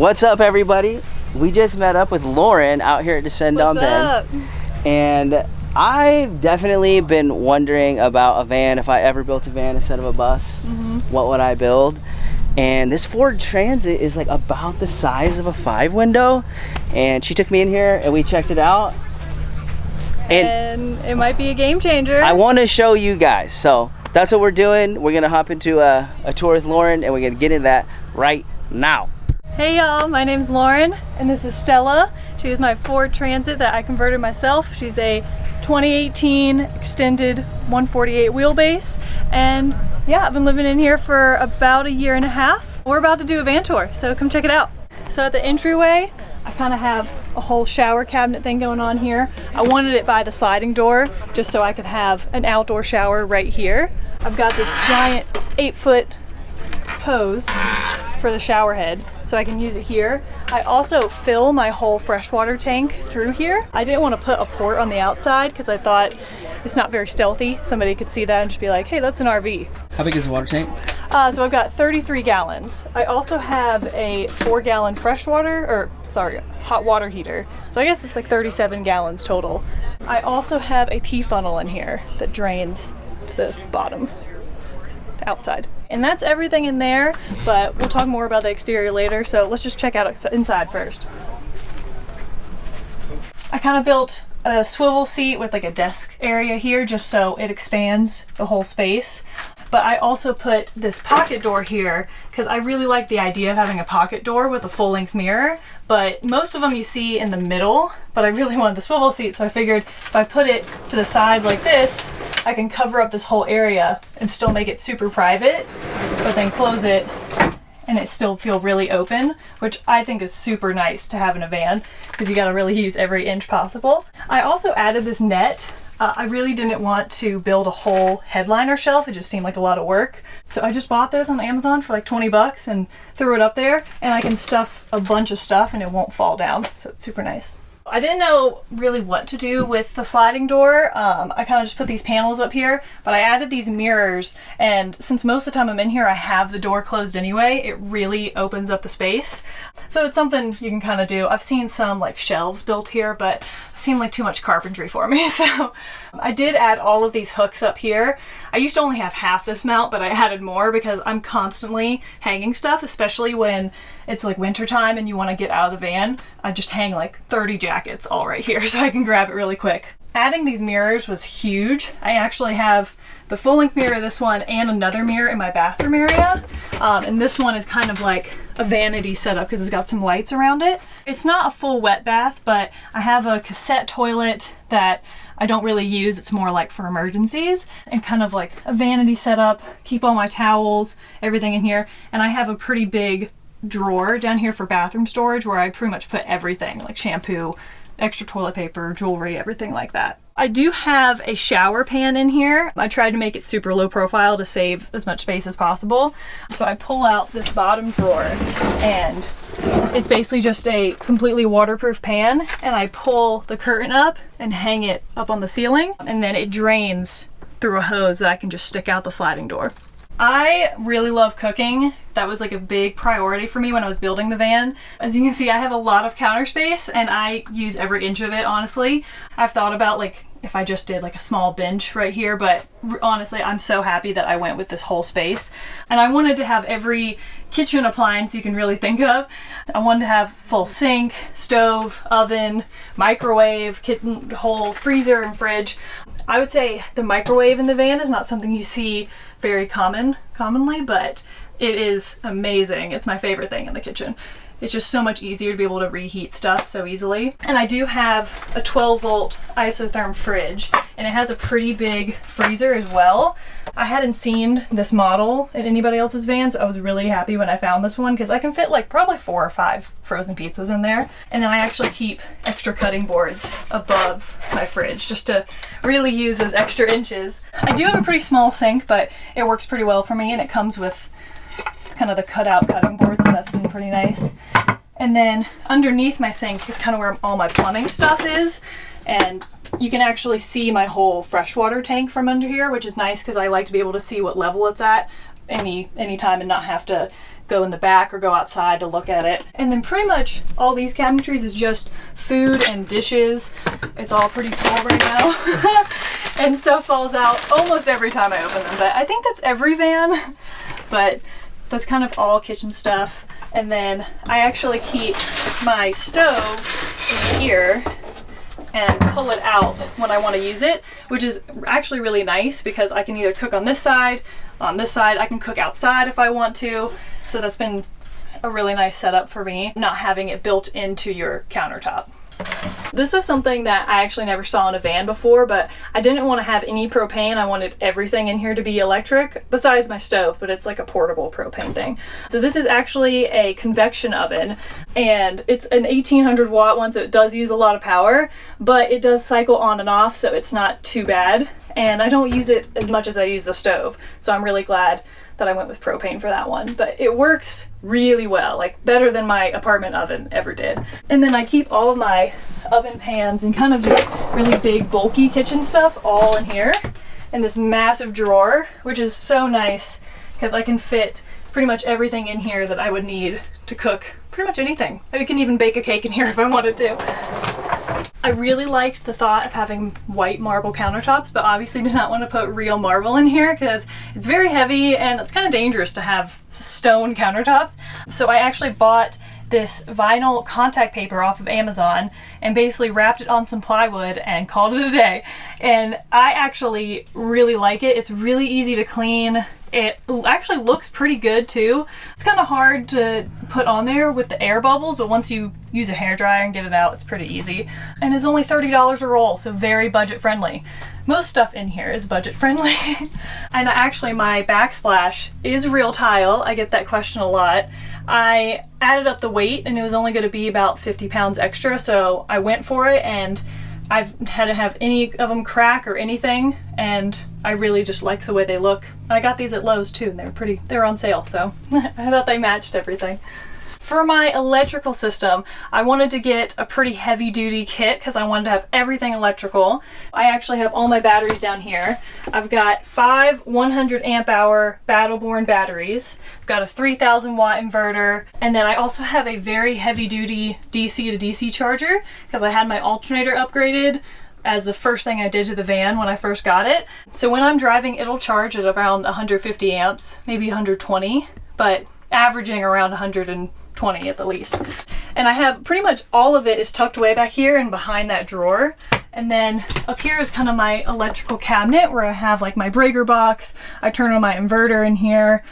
What's up, everybody? We just met up with Lauren out here at Descend on Ben. And I've definitely been wondering about a van. If I ever built a van instead of a bus, what would I build? And this Ford Transit is like about the size of a 5-window. And she took me in here and we checked it out. And it might be a game changer. I want to show you guys. So that's what we're doing. We're going to hop into a tour with Lauren and we're going to get into that right now. Hey y'all, my name's Lauren and this is Stella. She is my Ford Transit that I converted myself. She's a 2018 extended 148 wheelbase, and yeah, I've been living in here for about a year and a half. We're about to do a van tour, so come check it out. So at the entryway, I kind of have a whole shower cabinet thing going on here. I wanted it by the sliding door just so I could have an outdoor shower right here. I've got this giant 8-foot hose for the shower head so I can use it here. I also fill my whole freshwater tank through here. I didn't want to put a port on the outside because I thought it's not very stealthy. Somebody could see that and just be like, hey, that's an RV. How big is the water tank? So I've got 33 gallons. I also have a 4-gallon hot water heater. So I guess it's like 37 gallons total. I also have a pee funnel in here that drains to the bottom, outside. And that's everything in there, but we'll talk more about the exterior later, so let's just check out inside first. I kind of built a swivel seat with like a desk area here just so it expands the whole space. But I also put this pocket door here because I really like the idea of having a pocket door with a full-length mirror, but most of them you see in the middle, but I really wanted the swivel seat, so I figured if I put it to the side like this, I can cover up this whole area and still make it super private, but then close it and it still feel really open, which I think is super nice to have in a van because you gotta really use every inch possible. I also added this net. I really didn't want to build a whole headliner shelf. It just seemed like a lot of work. So I just bought this on Amazon for like 20 bucks and threw it up there, and I can stuff a bunch of stuff and it won't fall down. So it's super nice. I didn't know really what to do with the sliding door. I kind of just put these panels up here, but I added these mirrors, and since most of the time I'm in here I have the door closed anyway, it really opens up the space. So it's something you can kind of do. I've seen some like shelves built here, but it seemed like too much carpentry for me. So I did add all of these hooks up here. I used to only have half this mount, but I added more because I'm constantly hanging stuff, especially when it's like winter time and you want to get out of the van. I just hang like 30 jackets all right here so I can grab it really quick. Adding these mirrors was huge. I actually have the full-length mirror, this one, and another mirror in my bathroom area. And this one is kind of like a vanity setup because it's got some lights around it. It's not a full wet bath, but I have a cassette toilet that I don't really use. It's more like for emergencies, and kind of like a vanity setup. Keep all my towels, everything in here. And I have a pretty big drawer down here for bathroom storage where I pretty much put everything, like shampoo, extra toilet paper, jewelry, everything like that. I do have a shower pan in here. I tried to make it super low profile to save as much space as possible. So I pull out this bottom drawer and it's basically just a completely waterproof pan, and I pull the curtain up and hang it up on the ceiling, and then it drains through a hose that I can just stick out the sliding door. I really love cooking. That was like a big priority for me when I was building the van. As you can see, I have a lot of counter space and I use every inch of it, honestly. I've thought about like if I just did like a small bench right here, but honestly, I'm so happy that I went with this whole space. And I wanted to have every kitchen appliance you can really think of. I wanted to have full sink, stove, oven, microwave, whole freezer and fridge. I would say the microwave in the van is not something you see very commonly, but it is amazing. It's my favorite thing in the kitchen. It's just so much easier to be able to reheat stuff so easily. And I do have a 12-volt isotherm fridge, and it has a pretty big freezer as well. I hadn't seen this model in anybody else's van, so I was really happy when I found this one because I can fit like probably 4 or 5 frozen pizzas in there. And then I actually keep extra cutting boards above my fridge just to really use those extra inches. I do have a pretty small sink, but it works pretty well for me, and it comes with kind of the cutout cutting board, so that's been pretty nice. And then underneath my sink is kind of where all my plumbing stuff is, and you can actually see my whole freshwater tank from under here, which is nice because I like to be able to see what level it's at any time and not have to go in the back or go outside to look at it. And then pretty much all these cabinetries is just food and dishes. It's all pretty full right now. And stuff falls out almost every time I open them, but I think that's every van. But that's kind of all kitchen stuff. And then I actually keep my stove in here and pull it out when I want to use it, which is actually really nice because I can either cook on this side, I can cook outside if I want to. So that's been a really nice setup for me, not having it built into your countertop. This was something that I actually never saw in a van before, but I didn't want to have any propane. I wanted everything in here to be electric, besides my stove, but it's like a portable propane thing. So this is actually a convection oven, and it's an 1800 watt one, so it does use a lot of power, but it does cycle on and off, so it's not too bad. And I don't use it as much as I use the stove, so I'm really glad that I went with propane for that one. But it works really well, like better than my apartment oven ever did. And then I keep all of my oven pans and kind of just really big bulky kitchen stuff all in here in this massive drawer, which is so nice because I can fit pretty much everything in here that I would need to cook pretty much anything. I can even bake a cake in here if I wanted to. I really liked the thought of having white marble countertops, but obviously did not want to put real marble in here because it's very heavy and it's kind of dangerous to have stone countertops. So I actually bought this vinyl contact paper off of Amazon and basically wrapped it on some plywood and called it a day. And I actually really like it. It's really easy to clean. It actually looks pretty good too. It's kind of hard to put on there with the air bubbles, but once you use a hairdryer and get it out, it's pretty easy. And it's only $30 a roll, so very budget friendly. Most stuff in here is budget friendly. And actually my backsplash is real tile. I get that question a lot. I added up the weight and it was only going to be about 50 pounds extra, so I went for it, and I've had to have any of them crack or anything, and I really just like the way they look. I got these at Lowe's too, and they were on sale, so I thought they matched everything. For my electrical system, I wanted to get a pretty heavy duty kit because I wanted to have everything electrical. I actually have all my batteries down here. I've got 5 100 amp hour Battleborn batteries. I've got a 3000 watt inverter, and then I also have a very heavy duty DC to DC charger because I had my alternator upgraded as the first thing I did to the van when I first got it. So when I'm driving, it'll charge at around 150 amps, maybe 120, but averaging around 120 at the least. And I have pretty much all of it is tucked way back here and behind that drawer. And then up here is kind of my electrical cabinet where I have like my breaker box. I turn on my inverter in here,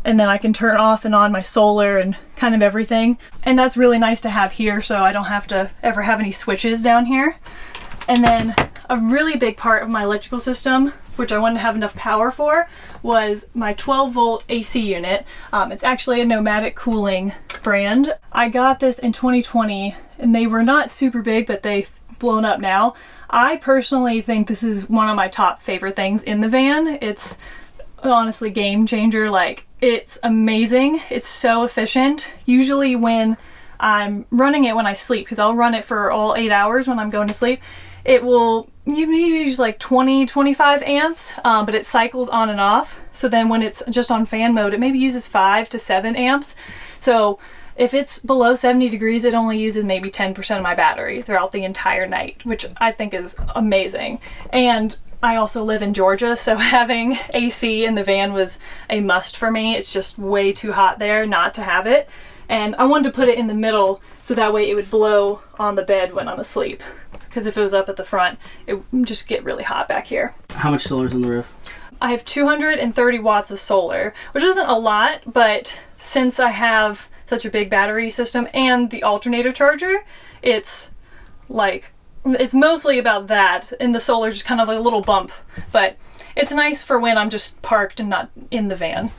and then I can turn off and on my solar and kind of everything. And that's really nice to have here, so I don't have to ever have any switches down here. And then a really big part of my electrical system, which I wanted to have enough power for, was my 12 volt AC unit. It's actually a Nomadic Cooling brand. I got this in 2020 and they were not super big, but they've blown up now. I personally think this is one of my top favorite things in the van. It's honestly game changer. Like, it's amazing. It's so efficient. Usually when I'm running it when I sleep, because I'll run it for all 8 hours when I'm going to sleep, it will use like 20-25 amps, but it cycles on and off. So then when it's just on fan mode, it maybe uses 5 to 7 amps. So if it's below 70 degrees, it only uses maybe 10% of my battery throughout the entire night, which I think is amazing. And I also live in Georgia, so having AC in the van was a must for me. It's just way too hot there not to have it. And I wanted to put it in the middle so that way it would blow on the bed when I'm asleep. Because if it was up at the front, it would just get really hot back here. How much solar's on the roof? I have 230 watts of solar, which isn't a lot, but since I have such a big battery system and the alternator charger, it's mostly about that, and the solar's just kind of a little bump. But it's nice for when I'm just parked and not in the van.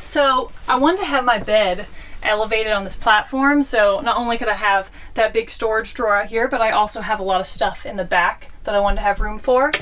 So I wanted to have my bed elevated on this platform, so not only could I have that big storage drawer out here, but I also have a lot of stuff in the back that I wanted to have room for.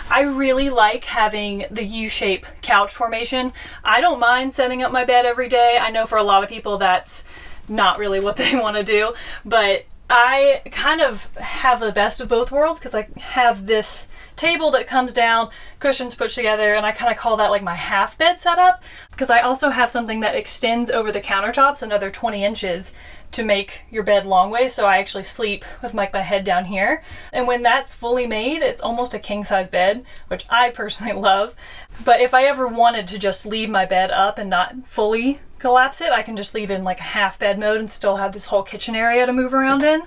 I really like having the U-shape couch formation. I don't mind setting up my bed every day. I know for a lot of people that's not really what they want to do, but I kind of have the best of both worlds because I have this table that comes down, cushions pushed together, and I kind of call that like my half bed setup, because I also have something that extends over the countertops another 20 inches to make your bed long ways. So I actually sleep with like my head down here. And when that's fully made, it's almost a king size bed, which I personally love. But if I ever wanted to just leave my bed up and not fully collapse it, I can just leave it in like a half bed mode and still have this whole kitchen area to move around in.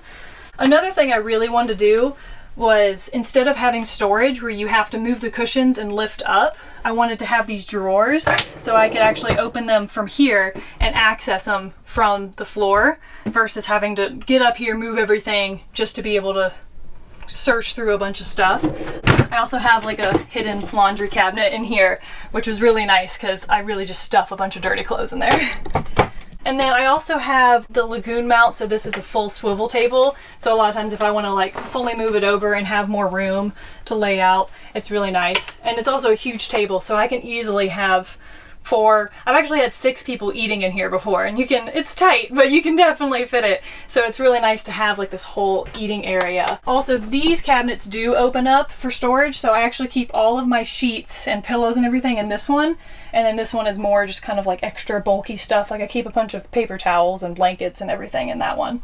Another thing I really wanted to do was, instead of having storage where you have to move the cushions and lift up, I wanted to have these drawers so I could actually open them from here and access them from the floor versus having to get up here, move everything just to be able to search through a bunch of stuff. I also have like a hidden laundry cabinet in here, which was really nice because I really just stuff a bunch of dirty clothes in there. And then I also have the Lagoon mount, so this is a full swivel table. So a lot of times if I want to like fully move it over and have more room to lay out, it's really nice. And it's also a huge table, so I can easily have I've actually had 6 people eating in here before, and it's tight, but you can definitely fit it. So it's really nice to have like this whole eating area. Also, these cabinets do open up for storage, so I actually keep all of my sheets and pillows and everything in this one. And then this one is more just kind of like extra bulky stuff. Like I keep a bunch of paper towels and blankets and everything in that one.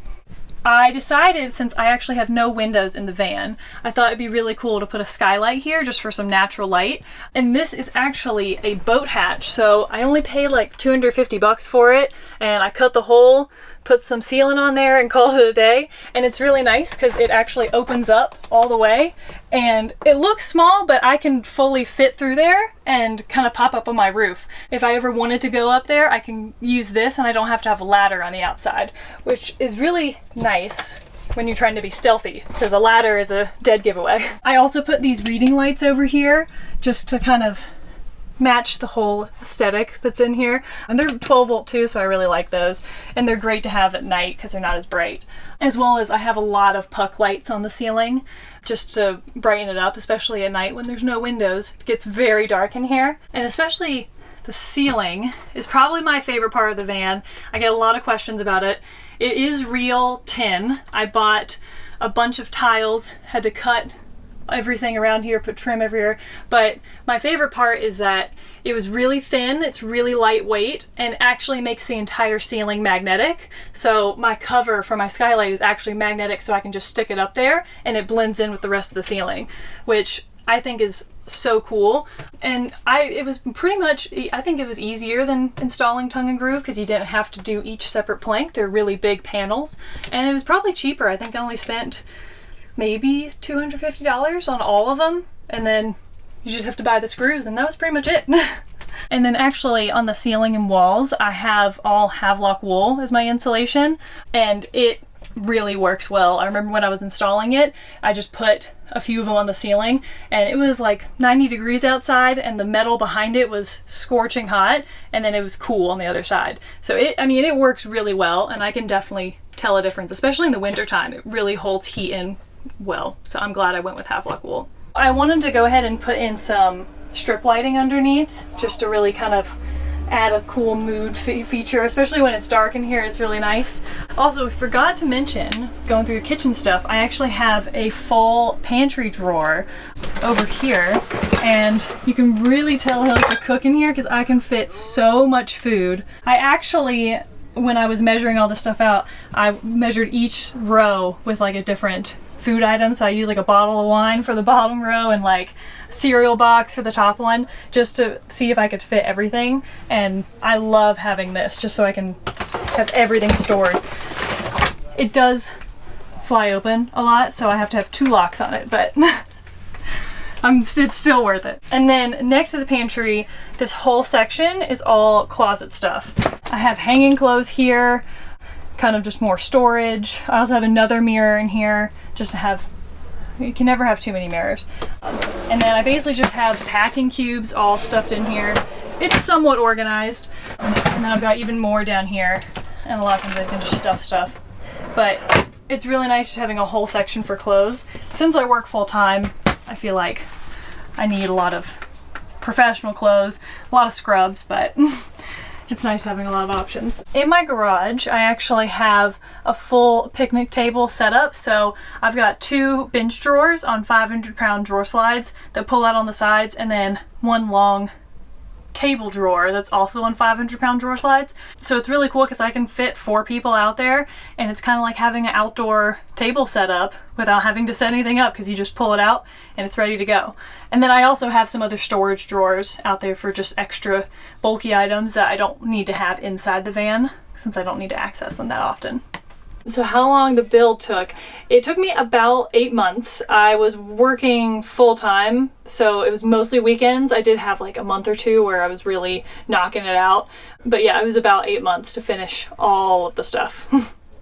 I decided, since I actually have no windows in the van, I thought it'd be really cool to put a skylight here just for some natural light. And this is actually a boat hatch, so I only paid like $250 for it, and I cut the hole, put some sealant on there, and called it a day. And it's really nice because it actually opens up all the way, and it looks small, but I can fully fit through there and kind of pop up on my roof. If I ever wanted to go up there, I can use this and I don't have to have a ladder on the outside, which is really nice when you're trying to be stealthy, because a ladder is a dead giveaway. I also put these reading lights over here just to kind of match the whole aesthetic that's in here. And they're 12 volt too, so I really like those. And they're great to have at night because they're not as bright. As well as I have a lot of puck lights on the ceiling just to brighten it up, especially at night when there's no windows. It gets very dark in here. And especially the ceiling is probably my favorite part of the van. I get a lot of questions about it. It is real tin. I bought a bunch of tiles, had to cut everything around here, put trim everywhere, but my favorite part is that it was really thin, it's really lightweight, and actually makes the entire ceiling magnetic. So my cover for my skylight is actually magnetic, so I can just stick it up there and it blends in with the rest of the ceiling, which I think is so cool. And it was pretty much, I think it was easier than installing tongue and groove because you didn't have to do each separate plank. They're really big panels, and it was probably cheaper. I think I only spent maybe $250 on all of them, and then you just have to buy the screws, and that was pretty much it. And then actually on the ceiling and walls, I have all Havelock wool as my insulation, and it really works well. I remember when I was installing it, I just put a few of them on the ceiling, and it was like 90 degrees outside, and the metal behind it was scorching hot, and then it was cool on the other side. So it works really well, and I can definitely tell a difference, especially in the winter time. It really holds heat in well, so I'm glad I went with Havelock wool. I wanted to go ahead and put in some strip lighting underneath just to really kind of add a cool mood feature, especially when it's dark in here. It's really nice. Also, we forgot to mention, going through the kitchen stuff, I actually have a full pantry drawer over here, and you can really tell I like to cook in here because I can fit so much food. I actually, when I was measuring all this stuff out, I measured each row with like a different food item. So I use like a bottle of wine for the bottom row and like a cereal box for the top one, just to see if I could fit everything. And I love having this just so I can have everything stored. It does fly open a lot, so I have to have 2 locks on it, but it's still worth it. And then next to the pantry, this whole section is all closet stuff. I have hanging clothes here, kind of just more storage. I also have another mirror in here just to have, you can never have too many mirrors. And then I basically just have packing cubes all stuffed in here. It's somewhat organized. And then I've got even more down here, and a lot of times I can just stuff stuff. But it's really nice just having a whole section for clothes. Since I work full time, I feel like I need a lot of professional clothes, a lot of scrubs, but It's nice having a lot of options. In my garage, I actually have a full picnic table set up. So I've got 2 bench drawers on 500-pound drawer slides that pull out on the sides, and then one long table drawer that's also on 500-pound drawer slides. So it's really cool because I can fit 4 people out there, and it's kind of like having an outdoor table set up without having to set anything up, because you just pull it out and it's ready to go. And then I also have some other storage drawers out there for just extra bulky items that I don't need to have inside the van, since I don't need to access them that often. So how long the build took? It took me about 8 months. I was working full-time, so it was mostly weekends. I did have like a month or 2 where I was really knocking it out. But yeah, it was about 8 months to finish all of the stuff.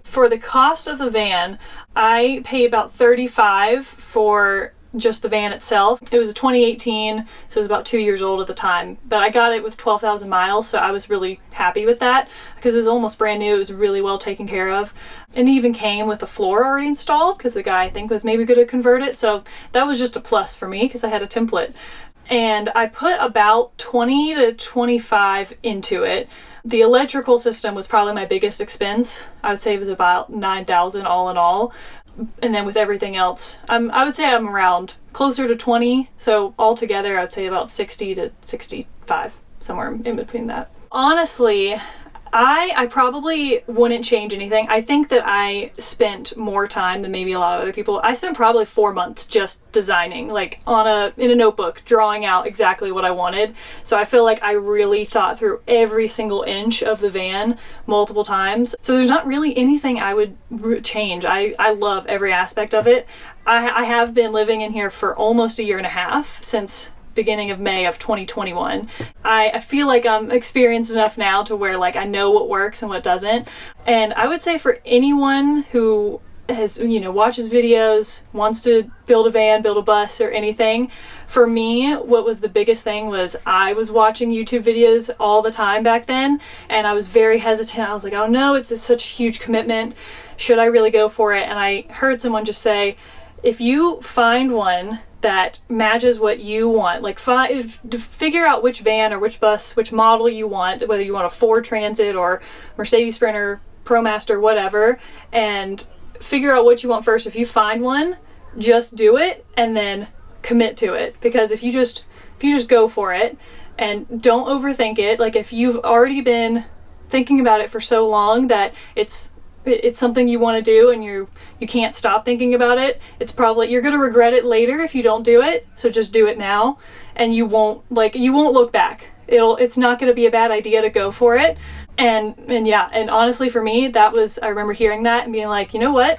For the cost of the van, I paid about $35 for just the van itself. It was a 2018, so it was about 2 years old at the time, but I got it with 12,000 miles, so I was really happy with that because it was almost brand new. It was really well taken care of, and it even came with the floor already installed because the guy I think was maybe going to convert it, so that was just a plus for me because I had a template. And I put about 20 to 25 into it. The electrical system was probably my biggest expense. I would say it was about 9,000 all in all. And then with everything else, I would say I'm around closer to 20. So altogether, I would say about 60 to 65, somewhere in between that. Honestly, I probably wouldn't change anything. I think that I spent more time than maybe a lot of other people. I spent probably 4 months just designing, like in a notebook, drawing out exactly what I wanted. So I feel like I really thought through every single inch of the van multiple times. So there's not really anything I would change. I love every aspect of it. I have been living in here for almost a year and a half, since beginning of May of 2021. I feel like I'm experienced enough now to where like I know what works and what doesn't. And I would say for anyone who has, watches videos, wants to build a van, build a bus or anything, for me, what was the biggest thing was I was watching YouTube videos all the time back then, and I was very hesitant. I was like, oh no, it's just such a huge commitment. Should I really go for it? And I heard someone just say, if you find one that matches what you want, like figure out which van or which bus, which model you want, whether you want a Ford Transit or Mercedes Sprinter, ProMaster, whatever, and figure out what you want first. If you find one, just do it and then commit to it. Because if you just go for it and don't overthink it, like if you've already been thinking about it for so long that it's something you want to do and you can't stop thinking about it, it's probably, you're going to regret it later if you don't do it. So just do it now, and you won't look back. It's not going to be a bad idea to go for it. And yeah, honestly for me, I remember hearing that and being like, you know what?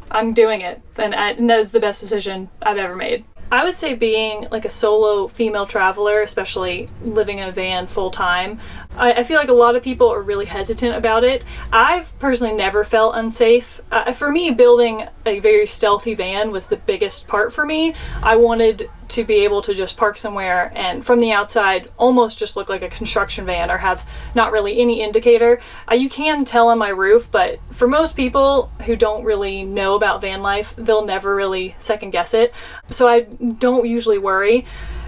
I'm doing it. And that is the best decision I've ever made. I would say being like a solo female traveler, especially living in a van full time, I feel like a lot of people are really hesitant about it. I've personally never felt unsafe. For me, building a very stealthy van was the biggest part for me. I wanted to be able to just park somewhere and from the outside almost just look like a construction van or have not really any indicator. You can tell on my roof, but for most people who don't really know about van life, they'll never really second guess it. So I don't usually worry.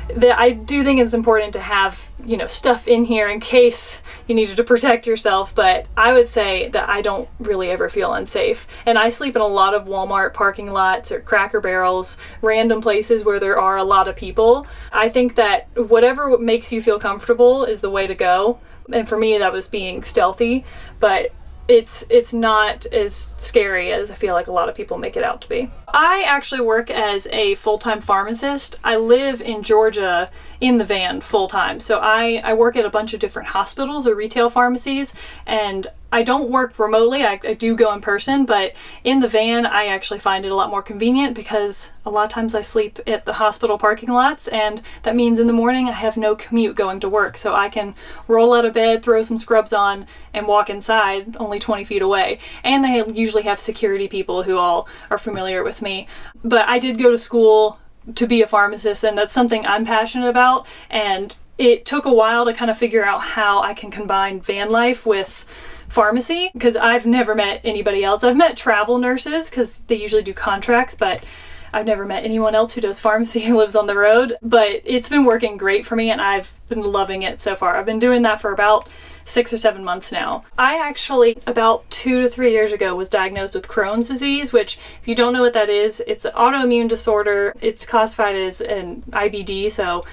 I do think it's important to have, stuff in here in case you needed to protect yourself, but I would say that I don't really ever feel unsafe. And I sleep in a lot of Walmart parking lots or Cracker Barrels, random places where there are a lot of people. I think that whatever makes you feel comfortable is the way to go. And for me, that was being stealthy, but it's not as scary as I feel like a lot of people make it out to be. I actually work as a full-time pharmacist. I live in Georgia in the van full-time. So I work at a bunch of different hospitals or retail pharmacies, and I don't work remotely. I do go in person, but in the van, I actually find it a lot more convenient because a lot of times I sleep at the hospital parking lots, and that means in the morning I have no commute going to work. So I can roll out of bed, throw some scrubs on, and walk inside only 20 feet away. And they usually have security people who all are familiar with me. But I did go to school to be a pharmacist, and that's something I'm passionate about. And it took a while to kind of figure out how I can combine van life with pharmacy, because I've never met anybody else. I've met travel nurses because they usually do contracts, but I've never met anyone else who does pharmacy who lives on the road. But it's been working great for me, and I've been loving it so far. I've been doing that for about 6 or 7 months now. I actually, about 2 to 3 years ago, was diagnosed with Crohn's disease, which, if you don't know what that is, it's an autoimmune disorder. It's classified as an IBD, so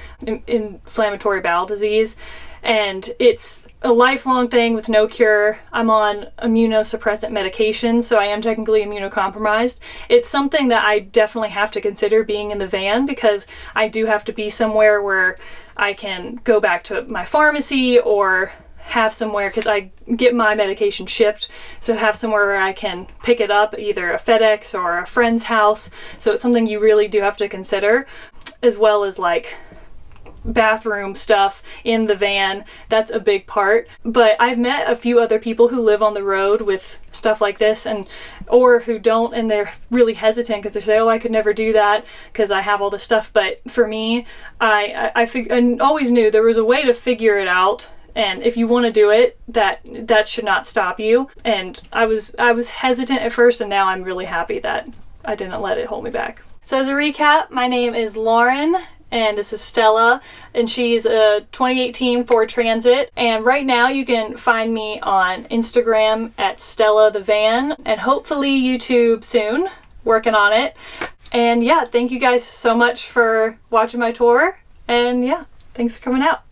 inflammatory bowel disease. And it's a lifelong thing with no cure. I'm on immunosuppressant medication, so I am technically immunocompromised. It's something that I definitely have to consider being in the van, because I do have to be somewhere where I can go back to my pharmacy or have somewhere, because I get my medication shipped, so have somewhere where I can pick it up, either a FedEx or a friend's house. So it's something you really do have to consider, as well as like bathroom stuff in the van. That's a big part. But I've met a few other people who live on the road with stuff like this, and or who don't, and they're really hesitant because they say, oh, I could never do that because I have all this stuff. But for me, I always knew there was a way to figure it out. And if you want to do it, that should not stop you. And I was hesitant at first, and now I'm really happy that I didn't let it hold me back. So as a recap, my name is Lauren, and this is Stella, and she's a 2018 Ford Transit. And right now you can find me on Instagram at Stella the Van, and hopefully YouTube soon, working on it. And yeah, thank you guys so much for watching my tour, and yeah, thanks for coming out.